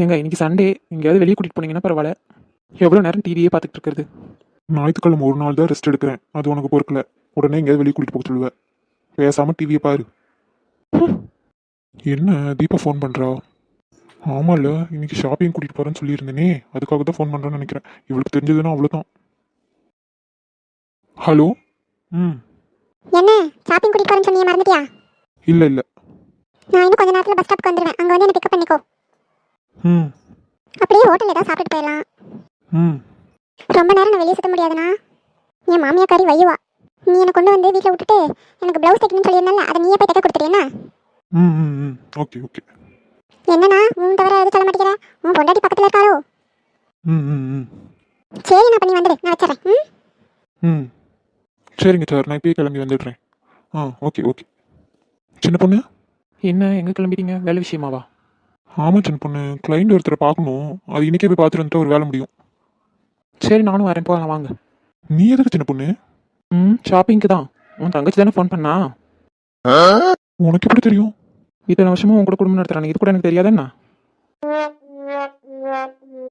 ஏங்க இன்னைக்கு சண்டே எங்கேயாவது வெளியே கூட்டிகிட்டு போனீங்கன்னா பரவாயில்ல. எவ்வளோ நேரம் டிவியே பார்த்துட்டு இருக்கிறது. ஞாயிற்றுக்கிழமை ஒரு நாள் தான் ரெஸ்ட் எடுக்கிறேன், அது உனக்கு பொறுக்கல. உடனே எங்கேயாவது வெளியே கூட்டிட்டு போக சொல்லுவேன். பேசாம டிவியை பாரு. என்ன தீபா ஃபோன் பண்றா? ஆமால, இன்னைக்கு ஷாப்பிங் கூட்டிட்டு போறேன்னு சொல்லியிருந்தேனே, அதுக்காக தான் ஃபோன் பண்றேன்னு நினைக்கிறேன். இவளுக்கு தெரிஞ்சதுன்னா அவ்வளோதான். ஹலோ. ம். என்ன ஷாப்பிங் கூட்டிட்டு போறேன்னு சொன்னியே, மறந்துட்டியா? இல்லை இல்லை. நான் இன்னும் கொஞ்ச நேரத்தில் பஸ் ஸ்டாப்க்கு வந்துடுவேன், அங்கே வந்து என்ன பிக்கப் பண்ணிக்கோ. ம். அப்படியே ஹோட்டல் ஏதாவது சாப்பிட்டுட்டு போயிடலாம். ம். ரொம்ப நேரம் நான் வெளியே சுத்த முடியாதுண்ணா. என் மாமியாக்காரி வையுவா. நீ என்னை கொண்டு வந்து வீட்டில் விட்டுட்டு எனக்கு ப்ளவுஸ் தைக்கணும்னு சொல்லியிருந்தால, அதை நீயே போய் தைக்க கொடுத்துருன்னா? ம். ம். ம். Okay okay. என்னண்ணா உன் தவிர எதுவும் சொல்ல மாட்டேங்கிற? உன் பொண்டாட்டி பக்கத்தில் இருக்காளோ? ம். ம். ம். சரி, நான் பண்ணி வந்துடு, நான் வச்சிடறேன். ம். ம். சரிங்க சார், நான் இப்பயே கிளம்பி வந்துடுறேன். Okay okay. சின்ன பொண்ணு. என்ன எங்கே கிளம்பிட்டீங்க? வேலை விஷயமாவா? ஆமாம் சின்ன பொண்ணு, கிளைண்ட் ஒருத்தரை பார்க்கணும். அது இன்னைக்கே போய் பார்த்துட்டு வந்துட்டு ஒரு வேலை முடியும். சரி நானும் வரேன், போகலாம் வாங்க. நீ எதுக்கு சின்ன பொண்ணு? ஷாப்பிங்க்கு தான். உன் தங்கச்சி தானே ஃபோன் பண்ணா? உனக்கு எப்படி தெரியும்? இத்தனை வருஷமும் உங்க கூட குடும்பம் நடத்துறாங்க, இது கூட எனக்கு தெரியாதுன்னா?